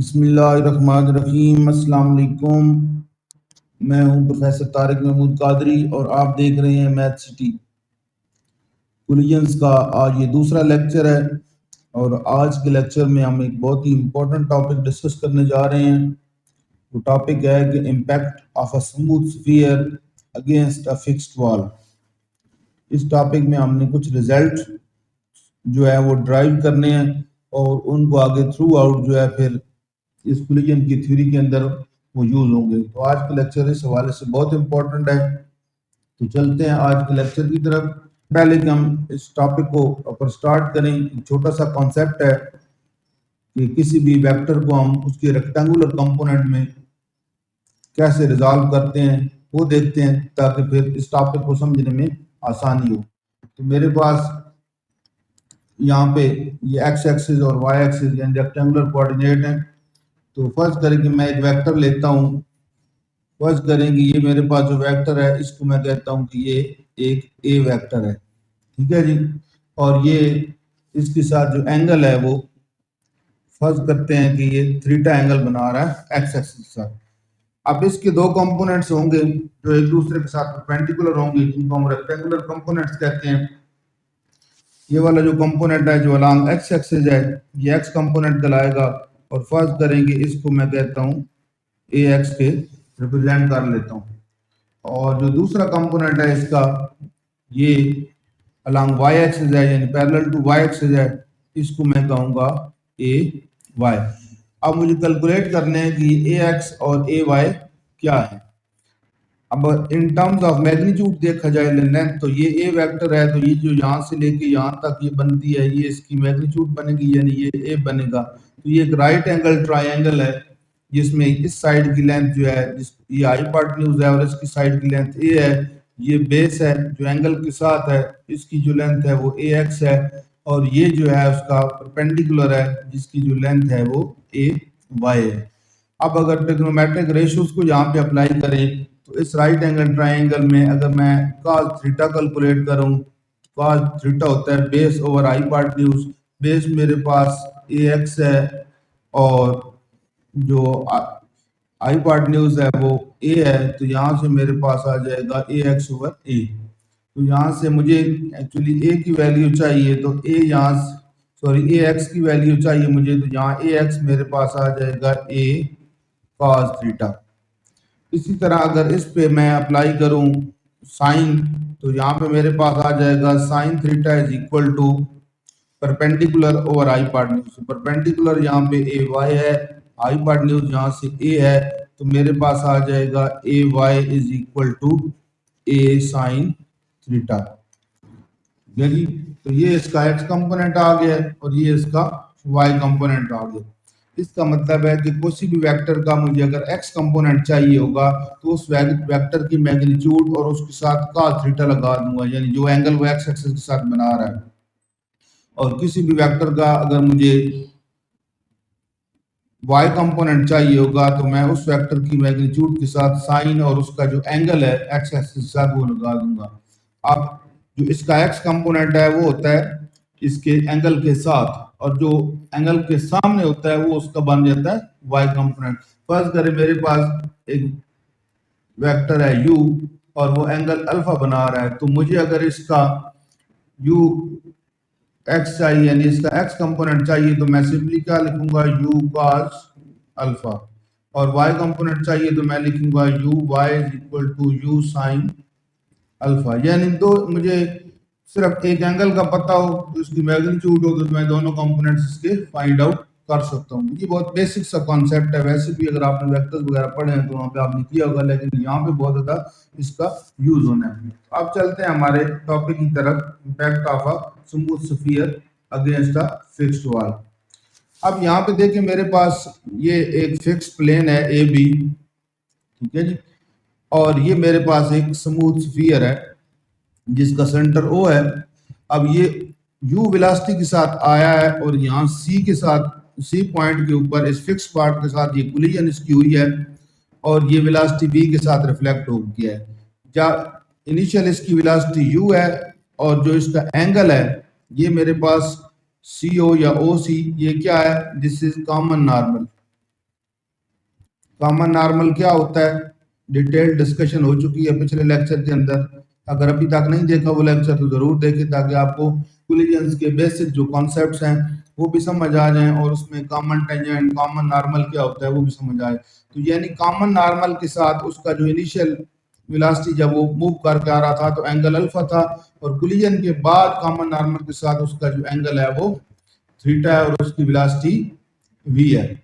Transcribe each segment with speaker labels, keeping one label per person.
Speaker 1: बिस्मिल्लाहिर्रहमानिर्रहीम। अस्सलाम वालेकुम। मैं हूं प्रोफेसर तारिक महमूद कादरी और आप देख रहे हैं मैथ सिटी कोलिजन्स का आज ये दूसरा लेक्चर है। और आज के लेक्चर में हम एक बहुत ही इम्पोर्टेंट टॉपिक डिस्कस करने जा रहे हैं। वो टॉपिक है कि impact of a smooth sphere against a fixed wall. इस टॉपिक में हमने कुछ रिजल्ट जो है वो ड्राइव करने हैं और उनको आगे थ्रू आउट जो है फिर इस कोलिजन की थ्योरी के अंदर वो यूज होंगे। तो आज का लेक्चर इस हवाले से बहुत इंपॉर्टेंट है। तो चलते हैं आज के लेक्चर की तरफ। पहले कि हम इस टॉपिक को ऊपर स्टार्ट करें, एक छोटा सा कॉन्सेप्ट है कि किसी भी वेक्टर को हम उसके रेक्टेंगुलर कंपोनेंट में कैसे रिजॉल्व करते हैं वो देखते हैं, ताकि फिर इस टॉपिक को समझने में आसानी हो। तो मेरे पास यहाँ पे ये एक्स एक्सिस और वाई एक्सिस यानी रेक्टेंगुलर कोऑर्डिनेट है। तो फर्ज करें कि मैं एक वेक्टर लेता हूँ। फर्ज करें कि ये मेरे पास जो वेक्टर है इसको मैं कहता हूँ कि ये एक ए वेक्टर है, ठीक है जी। और ये इसके साथ जो एंगल है वो फर्ज करते हैं कि ये थीटा एंगल बना रहा है एक्स एक्सिस के साथ। अब इसके दो कंपोनेंट्स होंगे जो एक दूसरे के साथ परपेंडिकुलर होंगे, जिनको हम रेक्टेंगुलर कंपोनेंट्स कहते हैं। ये वाला जो कंपोनेंट है जो अलॉन्ग एक्स एक्सिस है ये एक्स कंपोनेंट कहलाएगा। और फर्ज करेंगे इसको मैं कहता हूँ ए एक्स के रिप्रेजेंट कर लेता हूँ। और जो दूसरा कंपोनेंट है इसका ये अलॉन्ग वाई एक्सिस है यानी पैरेलल टू वाई एक्सिस है, इसको मैं कहूँगा ए वाई। अब मुझे कैलकुलेट करने हैं कि ए एक्स और ए वाई क्या है। अब इन टर्म्स ऑफ मैग्नीट्यूड देखा जाए लेंथ, तो ये ए वेक्टर है, तो ये जो यहाँ से लेके यहाँ तक ये बनती है ये इसकी मैग्नीट्यूड बनेगी यानी ये ए बनेगा। तो ये एक राइट एंगल ट्राइंगल है जिसमें इस साइड की लेंथ जो है ये हाइपोटेन्यूज है और इसकी साइड की लेंथ ए है। ये बेस है जो एंगल के साथ है, इसकी जो लेंथ है वो ए एक्स है। और ये जो है उसका परपेंडिकुलर है जिसकी जो लेंथ है वो ए वाई है। अब अगर ट्रिग्नोमेट्रिक रेशियोज को यहाँ पे अप्लाई करें तो इस राइट एंगल ट्राइंगल में अगर मैं cos थीटा कैलकुलेट करूं, cos थीटा होता है बेस ओवर हाइपोटेन्यूज। बेस मेरे पास ए एक्स है और जो हाइपोटेन्यूज है वो ए है, तो यहाँ से मेरे पास आ जाएगा ए एक्स ओवर ए। तो यहाँ से मुझे एक्चुअली ए की वैल्यू चाहिए, तो ए यहाँ सॉरी ए एक्स की वैल्यू चाहिए मुझे, तो यहाँ ए एक्स मेरे पास आ जाएगा ए cos थीटा। इसी तरह अगर इस पे मैं अप्लाई करूं साइन, तो यहाँ पे मेरे पास आ जाएगा sine theta is equal to perpendicular over hypotenuse. Perpendicular यहाँ पे ए वाई है, हाइपोटेन्यूज यहाँ से ए है, तो मेरे पास आ जाएगा A Y is equal to A sine theta. तो ये इसका एक्स कंपोनेंट आ गया और ये इसका वाई कंपोनेंट आ गया। इसका मतलब है कि किसी भी वेक्टर का मुझे अगर एक्स कंपोनेंट चाहिए होगा तो उस वेक्टर की मैग्नीट्यूड और उसके साथ cos थीटा लगा दूंगा, यानी जो एंगल वो एक्स एक्सिस के साथ बना रहा है। और किसी भी वेक्टर का अगर मुझे y कंपोनेंट चाहिए होगा तो मैं उस वेक्टर की मैग्नीट्यूड के साथ साइन और उसका जो एंगल है एक्स एक्सिस के साथ वो लगा दूंगा। अब जो इसका x कंपोनेंट है वो होता है इसके एंगल के साथ, और जो एंगल के सामने होता है वो उसका बन जाता है y कंपोनेंट। फर्ज करें मेरे पास एक वेक्टर है u और वो एंगल अल्फा बना रहा है, तो मुझे अगर इसका u x चाहिए यानी इसका x कंपोनेंट चाहिए तो मैं सिंपली क्या लिखूंगा u cos अल्फा। और y कंपोनेंट चाहिए तो मैं लिखूंगा u y is equal to u sin alpha. यानी तो मुझे सिर्फ एक एंगल का पता हो तो उसकी मैग्नीट्यूड हो तो मैं दोनों कंपोनेंट्स इसके फाइंड आउट कर सकता हूँ। ये बहुत बेसिक सा कॉन्सेप्ट है, वैसे भी अगर आपने वेक्टर्स वगैरह पढ़े हैं तो वहाँ पे आपने किया होगा, लेकिन यहाँ पे बहुत ज़्यादा इसका यूज होना है। अब चलते हैं हमारे टॉपिक की तरफ, impact of a smooth sphere against a fixed wall. अब यहाँ पे देखिए मेरे पास ये एक फिक्स प्लेन है ए बी, ठीक है जी। और ये मेरे पास एक स्मूथ स्फीयर है जिसका सेंटर O है। अब ये U वेलोसिटी के साथ आया है और यहाँ C के साथ C पॉइंट के ऊपर इस फिक्स पार्ट के साथ ये कोलिजन इसकी हुई है और ये वेलोसिटी B के साथ रिफ्लेक्ट हो गया है। जा इनिशियल इसकी वेलोसिटी U है और जो इसका एंगल है ये मेरे पास CO या OC, ये क्या है, this is common normal. Common normal क्या होता है, डिटेल डिस्कशन हो चुकी है पिछले लेक्चर के अंदर। अगर अभी तक नहीं देखा वो लेक्चर तो जरूर देखें, ताकि आपको कोलिजन्स के बेसिक जो कॉन्सेप्ट्स हैं वो भी समझ आ जाएं, और उसमें कॉमन टेंजेंट, कॉमन नॉर्मल क्या होता है वो भी समझ आए। तो यानी कॉमन नॉर्मल के साथ उसका जो इनिशियल वेलोसिटी जब वो मूव करके आ रहा था तो एंगल अल्फा था, और कोलिजन के बाद कॉमन नॉर्मल के साथ उसका जो एंगल है वो थीटा है, और उसकी वेलोसिटी वी है।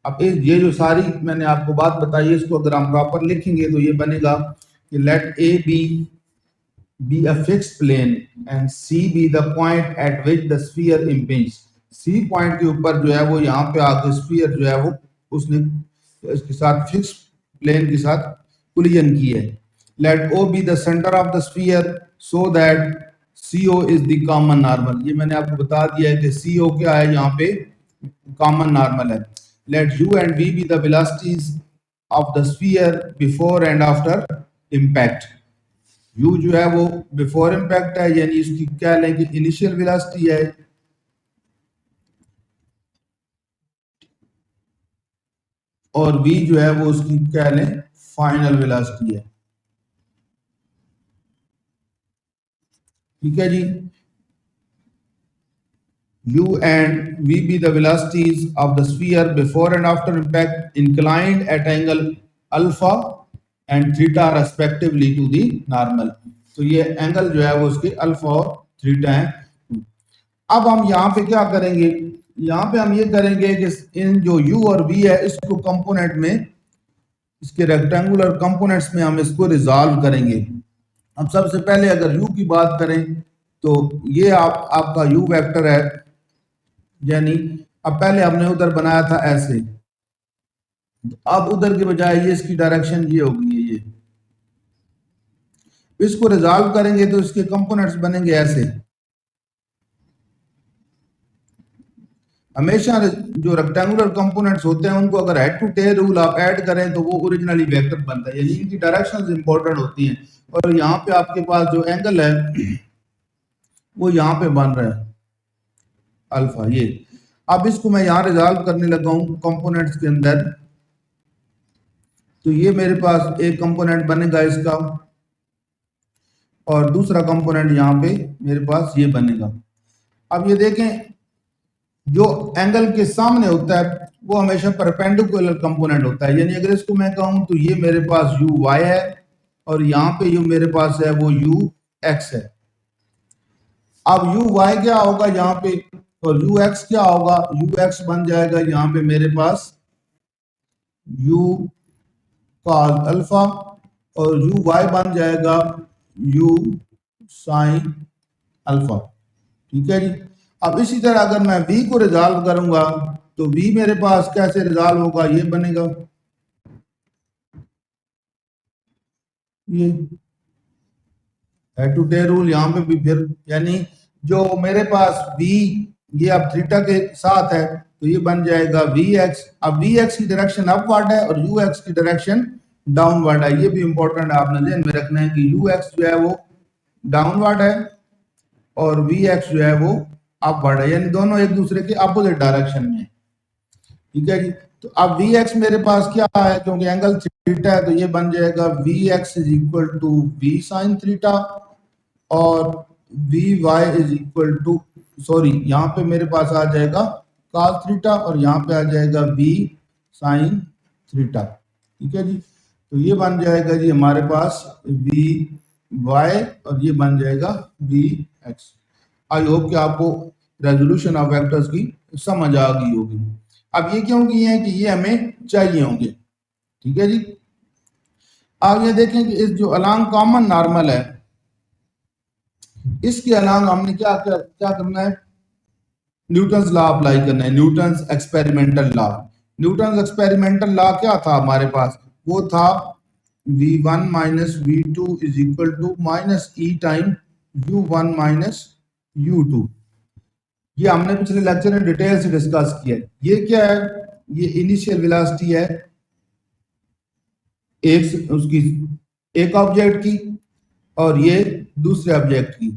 Speaker 1: अब ये जो सारी मैंने आपको बात बताई है, इसको अगर हम प्रॉपर लिखेंगे तो ये बनेगा कि let A B a fixed plane and C be the point at which the sphere impinge. C point के ऊपर जो है वो यहाँ पे आके स्फीयर जो है वो उसने इसके साथ फिक्स प्लेन के साथ कोलिजन की है। Let O be the centre of the sphere so that CO is the common normal. ये मैंने आपको बता दिया है कि CO क्या है, यहाँ पे कॉमन नॉर्मल है। Let u and v be the velocities of the sphere before and after impact. u जो है वो बिफोर इम्पैक्ट है, यानी इसकी क्या लेंगे, इनिशियल वेलोसिटी है, और v जो है वो उसकी क्या लें, फाइनल वेलोसिटी है। ठीक है जी, u and v be the velocities of the sphere before and after impact inclined at angle alpha and theta respectively to the normal। तो ये एंगल जो है वो उसके अल्फा और थीटा है। अब हम यहाँ पे क्या करेंगे, यहाँ पे हम ये करेंगे कि इन जो u और v है इसको कंपोनेंट में, इसके रेक्टेंगुलर कंपोनेंट्स में हम इसको रिजॉल्व करेंगे। अब सबसे पहले अगर u की बात करें तो ये आपका u वेक्टर है, यानी अब पहले हमने उधर बनाया था ऐसे, अब उधर के बजाय ये इसकी डायरेक्शन ये होगी, ये इसको रिजॉल्व करेंगे तो इसके कंपोनेंट्स बनेंगे ऐसे। हमेशा जो रेक्टेंगुलर कंपोनेंट्स होते हैं उनको अगर हेड टू टेल रूल आप ऐड करें तो वो ओरिजिनली वेक्टर बनता है, यानी इनकी डायरेक्शंस इंपॉर्टेंट होती हैं। और यहाँ पे आपके पास जो एंगल है वो यहाँ पे बन रहा है अल्फा, ये। अब इसको मैं यहाँ रिजॉल्व करने लगा हूँ कंपोनेंट्स के अंदर, तो ये मेरे पास एक कंपोनेंट बनेगा इसका, और दूसरा कंपोनेंट यहाँ पे मेरे पास ये बनेगा। अब ये देखें, जो एंगल के सामने होता है वो हमेशा परपेंडिकुलर कंपोनेंट होता है, यानी अगर इसको मैं कहूँ तो ये मेरे पास u y है, और यहाँ पे जो मेरे पास है वो u x है। अब u y क्या होगा यहाँ पे, और u x क्या होगा, u x बन जाएगा यहाँ पे मेरे पास u cos अल्फा, और u y बन जाएगा u sin अल्फा। ठीक है जी। अब इसी तरह अगर मैं v को रिजॉल्व करूंगा तो v मेरे पास कैसे रिजॉल्व होगा, ये बनेगा, ये हेड टू टेल रूल यहाँ पे भी फिर, यानी जो मेरे पास v ये अब थीटा के साथ है तो ये बन जाएगा vx। अब vx की डायरेक्शन अपवर्ड है और ux की डायरेक्शन डाउनवर्ड है, ये भी इंपॉर्टेंट है, आपने ध्यान में रखना है कि ux जो है वो डाउनवर्ड है और vx जो है वो अपवर्ड है, यानी दोनों एक दूसरे के अपोजिट डायरेक्शन में। ठीक है जी। तो अब vx मेरे पास क्या है, क्योंकि एंगल थीटा है तो ये बन जाएगा vx is equal to v sin theta, और vy is equal to, sorry यहाँ पे मेरे पास आ जाएगा cos थीटा, और यहाँ पे आ जाएगा v sin थीटा। ठीक है जी। तो ये बन जाएगा जी हमारे पास vy, और ये बन जाएगा vx। आई होप कि आपको रेजोल्यूशन ऑफ वेक्टर्स की समझ आ गई होगी। अब ये क्यों किए हैं कि ये हमें चाहिए होंगे। ठीक है जी। अब ये देखें कि इस जो अलोंग कॉमन नॉर्मल है, इसके अलोंग हमने क्या करना है, न्यूटन्स लॉ अप्लाई करना है, Newton's experimental law. Newton's experimental law क्या था हमारे पास, वो था v1 minus v2 is equal to minus e time u1 minus u2। ये हमने पिछले लेक्चर में डिटेल से डिस्कस किया है। ये क्या है, ये इनिशियल वेलोसिटी है एक उसकी, एक ऑब्जेक्ट की, और ये दूसरे ऑब्जेक्ट की।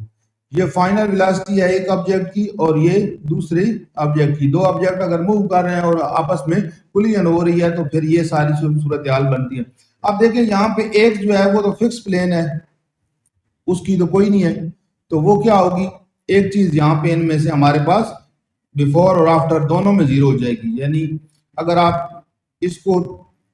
Speaker 1: ये फाइनल वेलोसिटी है एक ऑब्जेक्ट की और ये दूसरे ऑब्जेक्ट की। दो ऑब्जेक्ट अगर मूव कर रहे हैं और आपस में कोलिजन हो रही है तो फिर ये सारी सूरत हाल बनती है। अब देखिए यहाँ पे एक जो है वो तो फिक्स प्लेन है, उसकी तो कोई नहीं है, तो वो क्या होगी, एक चीज यहाँ पे इनमें से हमारे पास बिफोर और आफ्टर दोनों में जीरो हो जाएगी। यानी अगर आप इसको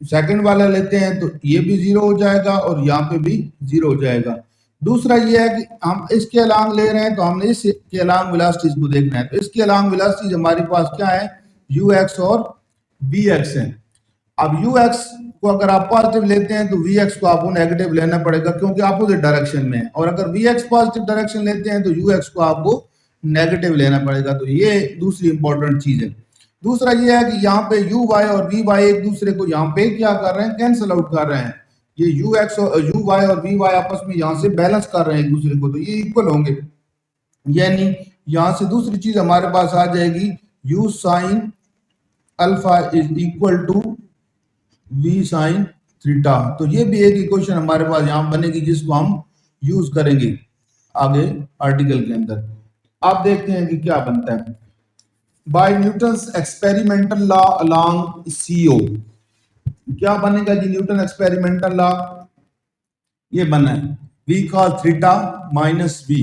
Speaker 1: सेकंड वाला लेते हैं तो ये भी जीरो हो जाएगा और यहाँ पे भी जीरो हो जाएगा। दूसरा ये है कि हम इसके अलांग ले रहे हैं तो हमने इसके अलांग वेलोसिटीज को देखना है। तो इसके अलांग वेलोसिटीज हमारे पास क्या है, यू एक्स और वी एक्स है। अब यू एक्स को अगर आप पॉजिटिव लेते हैं तो वी एक्स को आपको नेगेटिव लेना पड़ेगा क्योंकि अपोजिट डायरेक्शन में है, और अगर वी एक्स पॉजिटिव डायरेक्शन लेते हैं तो यू एक्स को आपको नेगेटिव लेना पड़ेगा। तो ये दूसरी इंपॉर्टेंट चीज है। दूसरा ये है कि यहाँ पे यू वाई और वी वाई एक दूसरे को यहाँ पे क्या कर रहे हैं, कैंसिल आउट कर रहे हैं। ये यू एक्स और यू वाई और वी वाई आपस में यहाँ से बैलेंस कर रहे हैं एक दूसरे को, तो ये इक्वल होंगे। यानी यहाँ से दूसरी चीज हमारे पास आ जाएगी, u sine alpha is equal to v sine theta. तो ये भी एक इक्वेशन हमारे पास यहाँ बनेगी जिसको हम यूज करेंगे आगे आर्टिकल के अंदर। आप देखते हैं कि क्या बनता है। By Newton's experimental law along CO, क्या बनेगा जी न्यूटन एक्सपेरिमेंटल लॉ, ये बना है v cos theta minus v.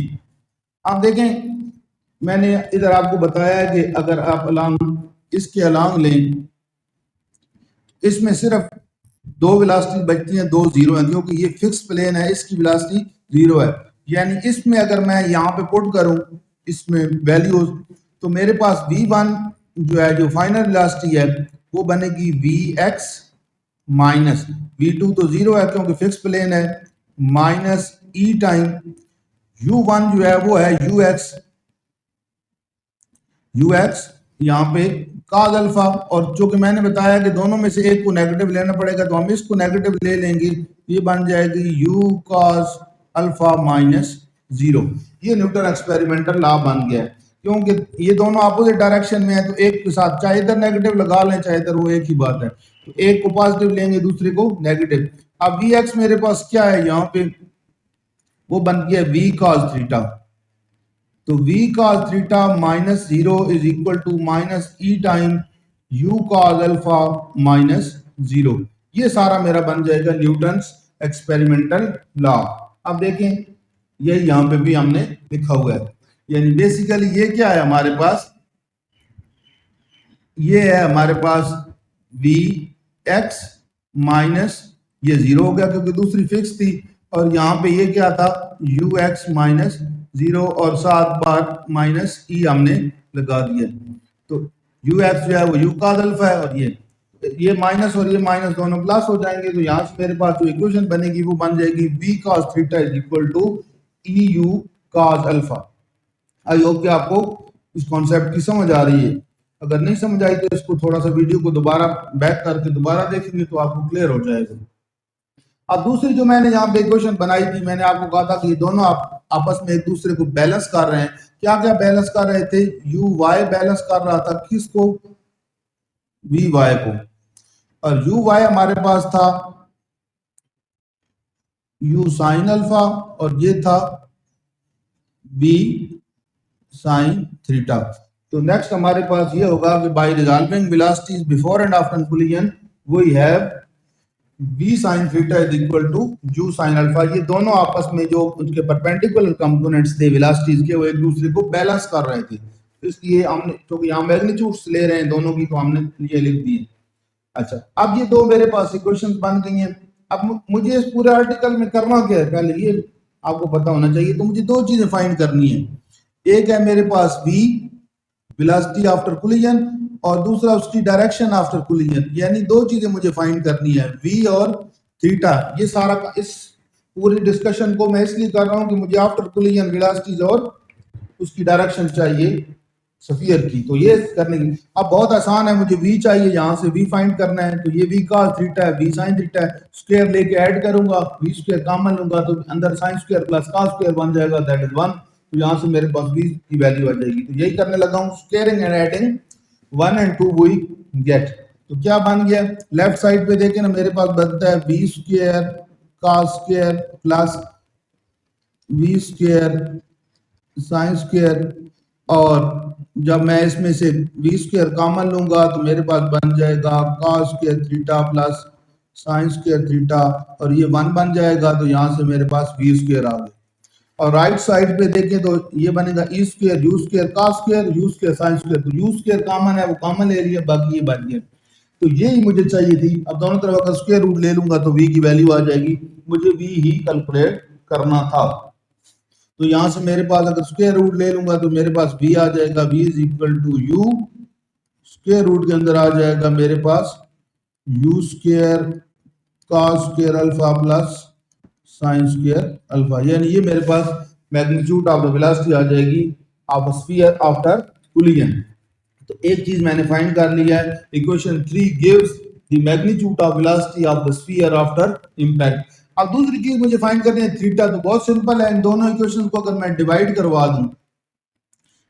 Speaker 1: आप देखें मैंने इधर आपको बताया है कि अगर आप अलोंग इसके अलोंग लें, इसमें सिर्फ दो वेलोसिटी बचती हैं, दो जीरो है क्योंकि ये फिक्स प्लेन है, इसकी वेलोसिटी जीरो है। यानी इसमें अगर मैं यहाँ पे पुट करूं इसमें वैल्यूज तो मेरे पास v1 जो है जो फाइनल वेलोसिटी है वो बनेगी vx माइनस v2 तो जीरो है क्योंकि फिक्स प्लेन है, माइनस e टाइम u1 जो है वो है ux यहाँ पे cos अल्फा, और जो कि मैंने बताया कि दोनों में से एक को नेगेटिव लेना पड़ेगा तो हम इसको नेगेटिव ले लेंगे, ये बन जाएगी u cos alpha minus zero. ये न्यूटन एक्सपेरिमेंटल लॉ बन गया क्योंकि ये दोनों अपोजिट डायरेक्शन में है, तो एक के साथ चाहे इधर नेगेटिव लगा लें चाहे इधर, वो एक ही बात है। तो एक को पॉजिटिव लेंगे दूसरे को नेगेटिव। अब वी एक्स मेरे पास क्या है यहाँ पे, वो बन गया वी कॉस थीटा। तो v cos theta minus zero is equal to minus e time u cos alpha minus zero. ये सारा मेरा बन जाएगा न्यूटन्स एक्सपेरिमेंटल लॉ। अब देखें ये यहाँ पे भी हमने लिखा हुआ है, यानी बेसिकली ये क्या है हमारे पास, ये है हमारे पास वी एक्स माइनस ये जीरो हो गया क्योंकि दूसरी फिक्स थी, और यहाँ पे ये क्या था यू एक्स माइनस जीरो और सात बार माइनस ई हमने लगा दिया। तो यू एक्स जो है वो यू कॉस अल्फा है और ये माइनस और ये माइनस दोनों प्लस हो जाएंगे, तो यहाँ से मेरे पास जो इक्वेशन बनेगी वो बन जाएगी v cos theta is equal to e u cos alpha. I hope कि आपको इस कॉन्सेप्ट की समझ आ रही है। अगर नहीं समझ आई तो इसको थोड़ा सा वीडियो को दोबारा बैक करके दोबारा देखेंगे तो आपको क्लियर हो जाएगा। अब दूसरी जो मैंने यहाँ पे इक्वेशन बनाई थी, मैंने आपको कहा था कि ये दोनों आपस में एक दूसरे को बैलेंस कर रहे हैं। क्या क्या बैलेंस कर रहे थे, यू वाई बैलेंस कर रहा था किसको, वी वाई को, और यू वाई हमारे पास था यू साइन अल्फा और ये था बी साइन थीटा। तो नेक्स्ट हमारे पास ये होगा कि by resolving velocities before and after collision we have v sin theta is equal to u sin alpha. ये दोनों आपस में जो उनके परपेंडिकुलर कंपोनेंट्स थे वेलोसिटीज के वो एक दूसरे को बैलेंस कर रहे थे, तो इसलिए हमने क्योंकि यहाँ मैग्नीट्यूड्स ले रहे हैं दोनों की तो हमने ये लिख दिए। अच्छा अब ये दो मेरे पास इक्वेशंस बन गई हैं। अब मुझे इस पूरे आर्टिकल में करना क्या है, पहले ये आपको पता होना चाहिए। तो मुझे दो चीजें फाइंड करनी है, एक है मेरे पास v वेलोसिटी आफ्टर कोलिजन और दूसरा उसकी डायरेक्शन आफ्टर कोलिजन, यानी दो चीजें मुझे फाइंड करनी है v और थीटा। ये सारा इस पूरी डिस्कशन को मैं इसलिए कर रहा हूं कि मुझे आफ्टर कोलिजन वेलोसिटीज और उसकी डायरेक्शन चाहिए स्फीयर की, तो ये करने की। अब बहुत आसान है, मुझे v चाहिए, यहाँ से v फाइंड करना है, तो ये v cos थीटा है, v sin थीटा है, स्क्वायर लेके ऐड करूंगा, v स्क्वायर कॉमन लूंगा तो अंदर sin square plus cos square बन जाएगा, दैट इज 1। तो यहाँ से मेरे पास v की वैल्यू आ जाएगी। तो यही करने लगा हूँ, squaring and adding 1 and 2 we get. तो क्या बन गया, लेफ्ट साइड पे देखें ना मेरे पास बनता है v square cos square plus v square sine square, और जब मैं इसमें से वी स्क्वायर कॉमन लूंगा तो मेरे पास बन जाएगा cos square theta plus sine square theta, और ये 1 बन जाएगा तो यहाँ से मेरे पास वी स्क्वायर आ गया। और राइट साइड पे देखें तो ये बनेगा E square U square cos square U square sine square, तो यू स्क्वायर कॉमन है वो कॉमन ले लिया, बाकी ये बन गया। तो ये ही मुझे चाहिए थी। अब दोनों तरफ अगर स्क्वायर रूट ले लूंगा तो वी की वैल्यू आ जाएगी, मुझे वी ही कैलकुलेट करना था। तो यहां से मेरे पास अगर स्क्वायर रूट ले लूंगा तो मेरे पास वी आ जाएगा, V is equal to you, square root के अंदर आ जाएगा मेरे पास U square cos square alpha plus sine square alpha, यानी ये मेरे पास मैग्नीट्यूड ऑफ द वेलोसिटी आ जाएगी of a sphere after collision. तो एक चीज मैंने फाइंड कर लिया है, equation 3 gives the magnitude of velocity of the sphere after impact. अब दूसरी चीज मुझे फाइंड करनी है थीटा, तो बहुत सिंपल है, इन दोनों इक्वेशंस को अगर मैं डिवाइड करवा दूं,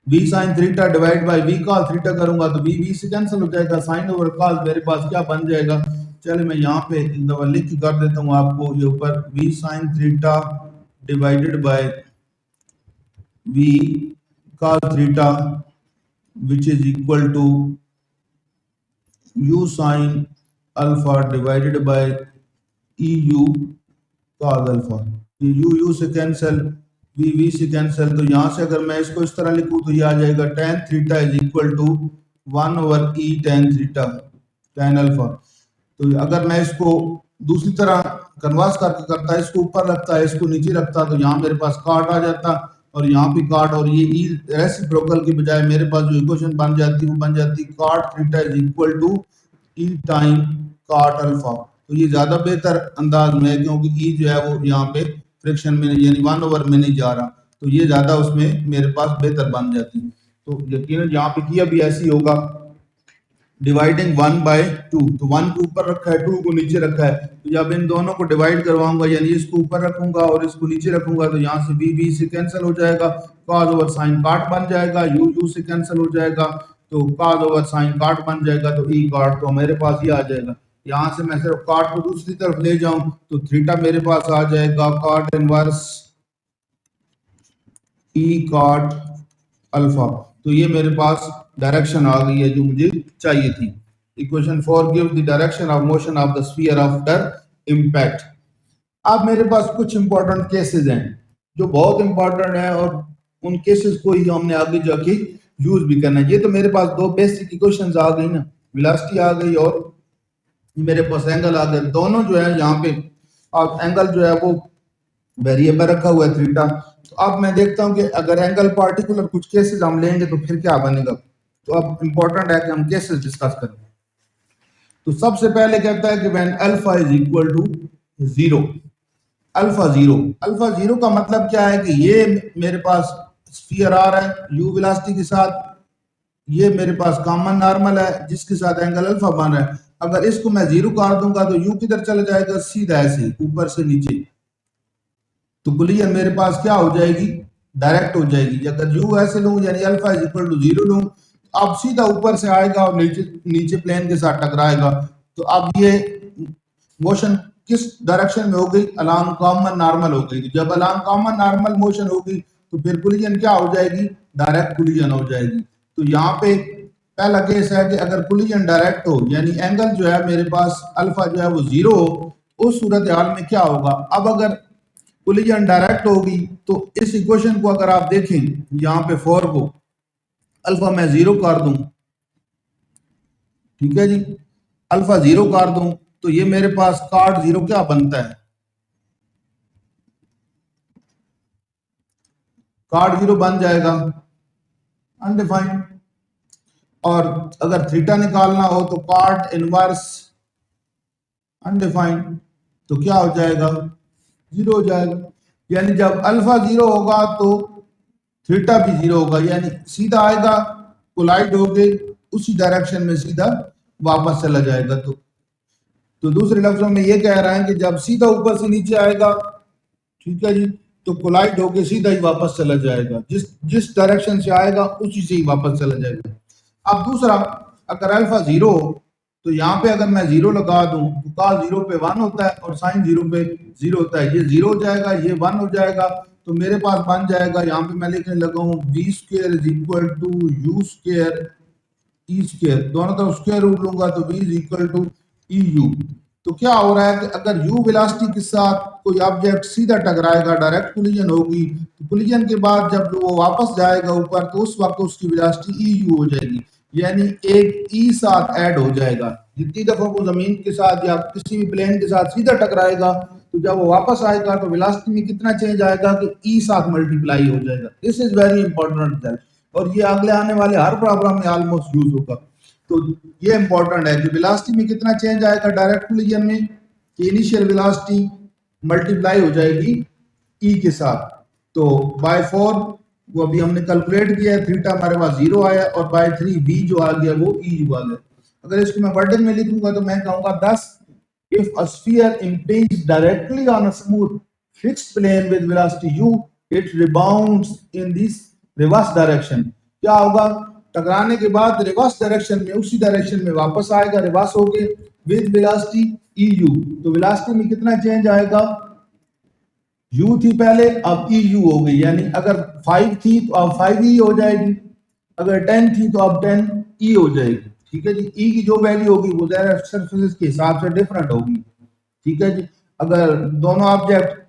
Speaker 1: v sin theta divide by v cos theta करूंगा तो v से कैंसिल हो जाएगा, sin ओवर cos मेरे पास क्या बन जाएगा, चलिए मैं यहाँ पे एक दफा लिख के कर देता हूँ आपको, ये ऊपर v sin theta divided by v cos theta which is equal to u sin alpha divided by eu cos alpha. ये u से कैंसिल, v से कैंसिल, तो यहाँ से अगर मैं इसको इस तरह लिखूं तो ये आ जाएगा tan theta is equal to 1 over e tan theta tan alpha. तो अगर मैं इसको दूसरी तरह कन्वर्स करके करता, इसको ऊपर रखता है इसको नीचे रखता, तो यहाँ मेरे पास काट आ जाता और यहाँ पे काट, और ये ई रेसिप्रोकल के बजाय मेरे पास जो इक्वेशन बन जाती वो बन जाती cot theta is equal to e time cot alpha. तो ये ज्यादा बेहतर अंदाज में है क्योंकि ई जो है वो यहाँ पे फ्रिक्शन में यानी 1 ओवर में नहीं जा रहा, तो ये ज्यादा उसमें मेरे पास बेहतर बन जाती। तो यकीनन यहाँ पे किया भी ऐसी होगा, डिवाइडिंग 1 बाय 2, तो 1 को ऊपर रखा है 2 को नीचे रखा है, तो जब इन दोनों को डिवाइड करवाऊंगा यानी इसको ऊपर रखूंगा और इसको नीचे रखूंगा तो यहाँ से b से कैंसिल हो जाएगा, cos ओवर साइन काट बन जाएगा, u से कैंसिल हो जाएगा तो cos ओवर साइन काट बन जाएगा, तो e काट तो मेरे पास ये आ जाएगा। यहाँ से मैं सिर्फ काट को दूसरी तरफ ले जाऊं तो थीटा मेरे पास आ जाएगा काट इनवर्स e काट अल्फा। तो ये मेरे पास डायरेक्शन आ गई है जो मुझे चाहिए थी। Equation 4 give the direction of motion of the sphere after impact. अब मेरे पास कुछ इंपॉर्टेंट केसेस हैं जो बहुत इंपॉर्टेंट है और उन केसेस को ही हमने आगे जाके यूज भी करना है। ये तो मेरे पास दो बेसिक इक्वेशंस आ गई ना, वेलोसिटी आ गई और मेरे पास एंगल आ गया, दोनों जो है यहाँ पे अब एंगल जो है वो वेरिएबल रखा हुआ है थीटा। तो अब मैं देखता हूं कि अगर एंगल पार्टिकुलर कुछ केसेस हम लेंगे तो फिर क्या बनेगा। तो अब इंपॉर्टेंट है कि हम केसेस डिस्कस करें। तो सबसे पहले कहता है कि when alpha is equal to 0, alpha zero का मतलब क्या है कि ये मेरे पास स्फीयर आ रहा है u वेलोसिटी के साथ, ये मेरे पास कॉमन नॉर्मल है जिसके साथ एंगल अल्फा बन रहा है। अगर इसको मैं 0 कर दूंगा तो u किधर चला जाएगा, सीधा ऐसे ऊपर से नीचे, तो कोलिजन मेरे पास क्या हो जाएगी, डायरेक्ट हो जाएगी। अगर u ऐसे लूं यानी अल्फा इज इक्वल टू 0 लूं, अब सीधा ऊपर से आएगा और नीचे प्लेन के साथ टकराएगा। तो अब ये मोशन किस डायरेक्शन में हो गई, अलोंग कॉमन नॉर्मल हो गई। जब अलोंग कॉमन नॉर्मल मोशन होगी तो फिर कोलिजन क्या हो जाएगी, डायरेक्ट कोलिजन हो जाएगी। तो यहाँ पे पहला केस है कि अगर कोलिजन डायरेक्ट हो यानी एंगल जो है मेरे पास अल्फा जो है वो 0 हो, उस सूरत हाल में क्या होगा। अब अगर कोलिजन डायरेक्ट होगी तो इस इक्वेशन को अगर आप देखें यहाँ पे 4 को अल्फा मैं 0 कर दूं, ठीक है जी, अल्फा 0 कर दूं तो ये मेरे पास cot 0 क्या बनता है, cot 0 बन जाएगा अनडिफाइंड। और अगर थीटा निकालना हो तो cot इनवर्स अनडिफाइंड, तो क्या हो जाएगा, 0 हो जाएगा। यानी जब अल्फा 0 होगा तो थीटा भी 0 होगा, यानी सीधा आएगा कोलाइड होके उसी डायरेक्शन में सीधा वापस चला जाएगा। तो दूसरे लफ्जों में ये कह रहे हैं कि जब सीधा ऊपर से नीचे आएगा, ठीक है जी, तो कोलाइड होके सीधा ही वापस चला जाएगा, जिस डायरेक्शन से आएगा उसी से ही वापस चला जाएगा। अब दूसरा, अगर अल्फा 0 हो तो यहाँ पे अगर मैं जीरो लगा दूं तो कॉस जीरो पे 1 होता है और साइन जीरो पे 0 होता है। ये 0 हो जाएगा, ये 1 हो जाएगा, तो मेरे पास बन जाएगा, यहाँ पे मैं लिखने लगा हूँ v square is equal to you square e square, दोनों तरफ स्क्वायर रूट लूंगा तो v is equal to e u. तो क्या हो रहा है कि अगर u वेलोसिटी के साथ कोई ऑब्जेक्ट सीधा टकराएगा, डायरेक्ट कोलिजन होगी, तो कोलिजन के बाद जब वो वापस जाएगा ऊपर तो उस वक्त उसकी वेलोसिटी ई यू हो जाएगी, यानी एक ई साथ ऐड हो जाएगा। जितनी दफा वो जमीन के साथ या किसी भी प्लेन के साथ सीधा टकराएगा तो जब वो वापस आएगा तो वेलोसिटी में कितना चेंज आएगा कि ई साथ मल्टीप्लाई हो जाएगा। दिस इज वेरी इंपॉर्टेंट और ये अगले आने वाले हर प्रॉब्लम में ऑलमोस्ट यूज होगा। तो ये इंपॉर्टेंट है कि वेलोसिटी में कितना चेंज आएगा डायरेक्ट कोलिजन में, कि इनिशियल वेलोसिटी मल्टीप्लाई हो जाएगी ई के साथ। तो बाय 4 वो अभी हमने कैलकुलेट किया है, थीटा हमारे पास 0 आया और बाय 3 बी जो आ गया वो ई यू आ गया। अगर इसको मैं वर्डिंग में लिखूंगा तो मैं कहूंगा thus if a sphere impinges directly on a smooth fixed plane with velocity u it rebounds in this reverse direction। क्या होगा, टकराने के बाद रिवर्स डायरेक्शन में, उसी डायरेक्शन में वापस आएगा, रिवर्स होके विद वेलोसिटी ई यू। तो वेलोसिटी में कितना चेंज आएगा, u थी पहले अब ई यू हो गई, यानी अगर 5 थी तो अब 5 ई हो जाएगी, अगर 10 थी तो अब 10 ई हो जाएगी। ठीक है जी, ई की जो वैल्यू होगी वो सरफेस के हिसाब से डिफरेंट होगी। ठीक है जी, अगर दोनों ऑब्जेक्ट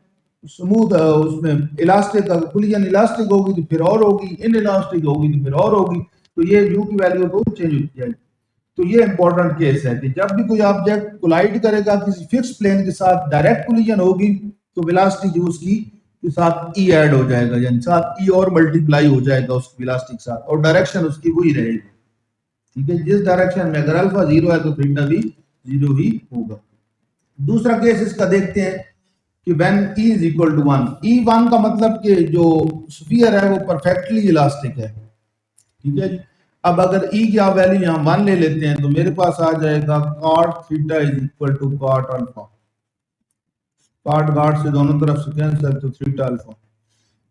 Speaker 1: स्मूथ उसमें इलास्टिक, अगर कोलिजन इलास्टिक होगी तो फिर और होगी, इन इलास्टिक होगी तो फिर और होगी, तो ये यू की वैल्यू तो चेंज होती जाएगी। तो ये इंपॉर्टेंट केस है कि जब भी कोई ऑब्जेक्ट कोलाइड करेगा किसी फिक्स प्लेन के साथ, डायरेक्ट कोलिजन होगी तो वेलोसिटी जो उसकी के साथ ई ऐड हो जाएगा, यानी साथ ई और मल्टीप्लाई हो जाएगा उसकी वेलोसिटी के साथ, और डायरेक्शन उसकी वही रहेगी। ठीक है, जिस डायरेक्शन में अगर अल्फा 0 है तो थीटा भी 0 ही होगा। दूसरा केस इसका देखते हैं कि when E is equal to 1, E1 का मतलब कि जो स्फीयर है वो परफेक्टली इलास्टिक है। ठीक है जी, अब अगर E की आप वैल्यू यहाँ 1 ले लेते हैं तो मेरे पास आ जाएगा cot theta is equal to cot alpha, cot cot से दोनों तरफ से कैंसिल तो थीटा अल्फा।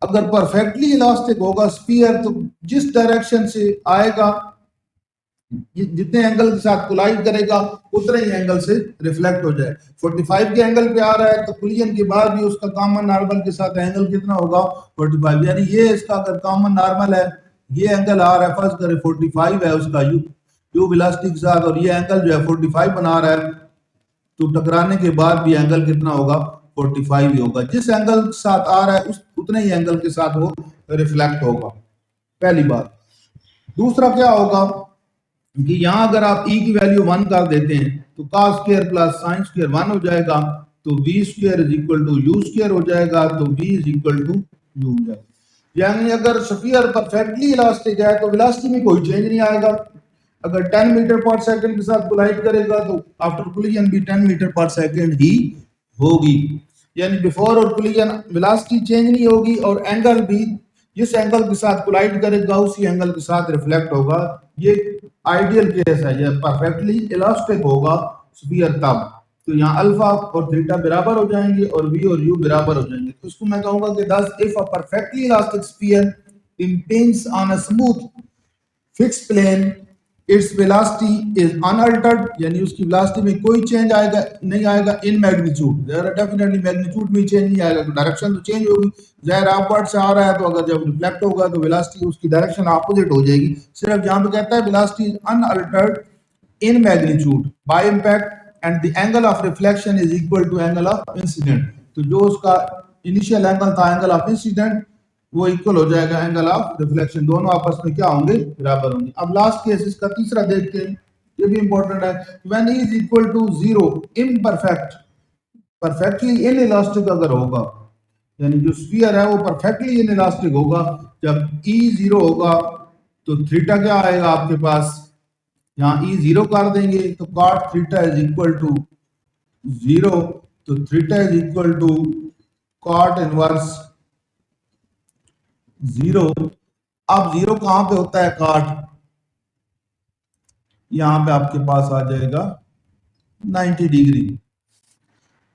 Speaker 1: अगर परफेक्टली इलास्टिक होगा स्फीयर तो जिस डायरेक्शन से आएगा, जितने एंगल के साथ कोलाइड करेगा उतने ही एंगल से रिफ्लेक्ट हो जाए। 45 के एंगल पे आ रहा है तो कोलिजन के बाद भी उसका कॉमन नॉर्मल के साथ एंगल कितना होगा 45, यानी ये इसका अगर कॉमन नॉर्मल है, ये एंगल आ रहा है, फर्स्ट करें 45 है उसका यू वेलोसिटी के साथ, और ये एंगल जो है 45 बना रहा है, तो टकराने के बाद भी एंगल कितना होगा 45 ही होगा। जिस एंगल के साथ आ रहा है उस उतने ही एंगल के साथ वो रिफ्लेक्ट होगा, पहली बात। दूसरा क्या होगा कि यहाँ अगर आप e की वैल्यू 1 कर देते हैं तो cos square plus sin square 1 हो जाएगा, तो v square is equal to you square हो जाएगा, तो v is equal to u हो जाएगा। यानी अगर स्फीयर परफेक्टली इलास्टिक है तो वेलोसिटी में कोई चेंज नहीं आएगा। अगर 10 मीटर पर सेकंड के साथ कोलाइड करेगा तो आफ्टर कोलिजन भी 10 मीटर पर सेकंड ही होगी, यानी बिफोर और कोलिजन वेलोसिटी चेंज नहीं होगी, और एंगल भी जिस एंगल के साथ कोलाइड करेगा उसी एंगल के साथ रिफ्लेक्ट होगा। ये आइडियल केस है, ये परफेक्टली इलास्टिक होगा स्फीयर तब। तो यहाँ अल्फा और थीटा बराबर हो जाएंगे और v और u बराबर हो जाएंगे। तो इसको मैं कहूंगा कि thus if a perfectly elastic sphere impinges on a smooth fixed plane its velocity is unaltered, यानी उसकी वेलोसिटी में कोई चेंज आएगा नहीं आएगा इन मैग्नीट्यूड, डेफिनेटली मैग्नीट्यूड में चेंज नहीं आएगा, तो डायरेक्शन तो चेंज होगी, ज़ाहिर अपवर्ड से आ रहा है तो अगर जब रिफ्लेक्ट होगा तो वेलोसिटी उसकी डायरेक्शन अपोजिट हो जाएगी। सिर्फ यहाँ पे कहता है velocity is unaltered in magnitude by impact and the angle of reflection is equal to angle of incident. तो जो उसका इनिशियल एंगल था एंगल ऑफ इंसिडेंट वो इक्वल हो जाएगा एंगल ऑफ रिफ्लेक्शन, दोनों आपस में क्या होंगे बराबर होंगे। अब लास्ट केस इसका तीसरा देखते हैं, ये भी इंपॉर्टेंट है। When e is equal to 0 imperfect, perfectly inelastic अगर होगा, यानी जो स्फीयर है वो परफेक्टली इनइलास्टिक होगा, जब ई 0 होगा तो थीटा क्या आएगा आपके पास, यहाँ ई 0 कर देंगे तो cot theta is equal to 0, तो theta is equal to cot inverse 0। अब 0 कहां पे होता है cot, यहां पे आपके पास आ जाएगा 90 डिग्री।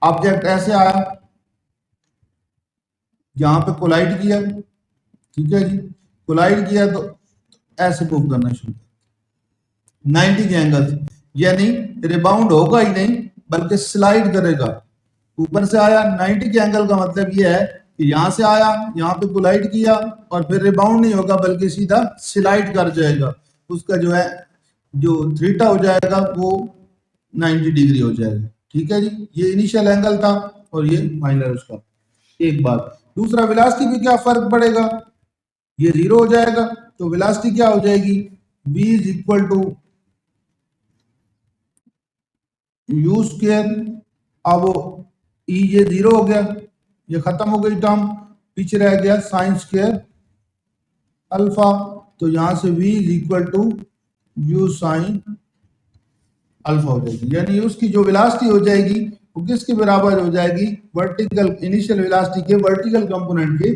Speaker 1: ऑब्जेक्ट ऐसे आया, यहां पे कोलाइड किया, ठीक है जी, कोलाइड किया तो ऐसे मूव करना शुरू 90 के एंगल से, यानी रिबाउंड होगा ही नहीं बल्कि स्लाइड करेगा। ऊपर से आया 90 के एंगल का मतलब ये है कि यहां से आया, यहाँ पे कोलाइड किया और फिर रिबाउंड नहीं होगा बल्कि सीधा स्लाइड कर जाएगा। उसका जो है जो थीटा हो जाएगा वो 90 डिग्री हो जाएगा। ठीक है जी, ये इनिशियल एंगल था और ये माइनर उसका। एक बात, दूसरा वेलोसिटी में क्या फर्क पड़ेगा, ये जीरो हो जाएगा तो वेलोसिटी क्या हो जाएगी, v is equal to you square. अब ई ये जीरो हो गया, ये खत्म हो गई टर्म, पीछे रह गया साइन स्क्वायर अल्फा। तो यहां से v is equal to u sine alpha हो जाएगी, यानी उसकी जो वेलोसिटी हो जाएगी वो किसके बराबर हो जाएगी, वर्टिकल इनिशियल वेलोसिटी के वर्टिकल कंपोनेंट के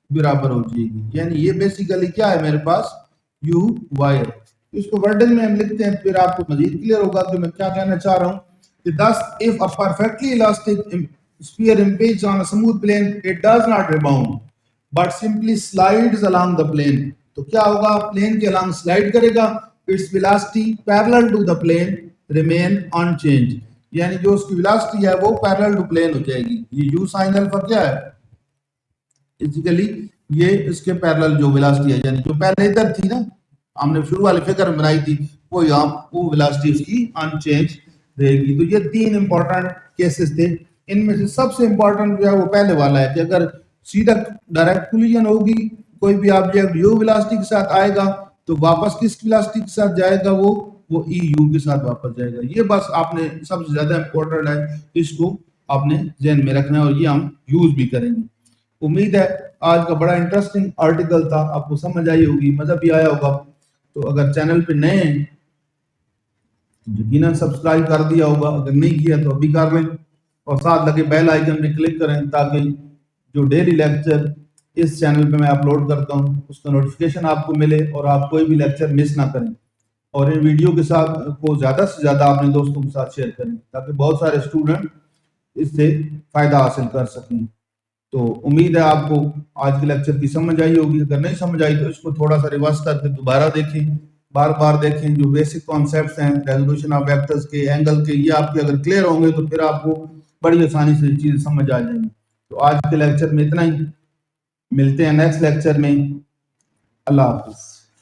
Speaker 1: बराबर हो जाएगी। यानी ये बेसिकली क्या है मेरे पास, यू वाई। इसको वर्डन में हम लिखते हैं, फिर आपको मजीद क्लियर होगा कि मैं क्या कहना चाह रहा हूँ। Thus, if a perfectly elastic sphere impinges on a smooth plane, it does not rebound, but simply slides along the plane. तो क्या होगा, प्लेन के along स्लाइड करेगा, its velocity parallel to the plane remain unchanged. यानी जो उसकी velocity है वो पैरेलल टू प्लेन हो जाएगी। ये u sin अल्फा क्या है, बेसिकली ये इसके पैरेलल जो वेलोसिटी है, यानी जो पहले इधर थी ना, हमने शुरू वाले फिगर में बनाई थी, वो यहाँ वो वेलोसिटी उसकी अनचेंज रहेगी। तो ये तीन इंपॉर्टेंट केसेस थे। इनमें से सबसे इंपॉर्टेंट जो है वो पहले वाला है कि अगर सीधा डायरेक्ट कोलिजन होगी, कोई भी ऑब्जेक्ट यू वेलोसिटी के साथ आएगा तो वापस किस वेलोसिटी के साथ जाएगा, वो ई यू के साथ वापस जाएगा। ये बस आपने सबसे ज्यादा इंपॉर्टेंट है, इसको आपने ध्यान में रखना है और ये हम यूज भी करेंगे। उम्मीद है आज का बड़ा इंटरेस्टिंग आर्टिकल था, आपको समझ आई होगी, मजा भी आया होगा। तो अगर चैनल पे नए हैं यकीनन सब्सक्राइब कर दिया होगा, अगर नहीं किया तो अभी कर लें और साथ लगे बेल आइकन पे क्लिक करें ताकि जो डेली लेक्चर इस चैनल पे मैं अपलोड करता हूं उसका नोटिफिकेशन आपको मिले और आप कोई भी लेक्चर मिस ना करें। और इन वीडियो के साथ को ज़्यादा से ज़्यादा अपने दोस्तों के साथ शेयर करें ताकि बहुत सारे स्टूडेंट इससे फ़ायदा हासिल कर सकें। तो उम्मीद है आपको आज के लेक्चर की समझ आई होगी, अगर नहीं समझ आई तो इसको थोड़ा सा रिवर्स करके दोबारा देखें, बार बार देखें। जो बेसिक कॉन्सेप्ट्स हैं रेजोल्यूशन ऑफ वेक्टर्स के, एंगल के, ये आपके अगर क्लियर होंगे तो फिर आपको बड़ी आसानी से चीज़ समझ आ जाएगी। तो आज के लेक्चर में इतना ही, मिलते हैं नेक्स्ट लेक्चर में। अल्लाह हाफिज़।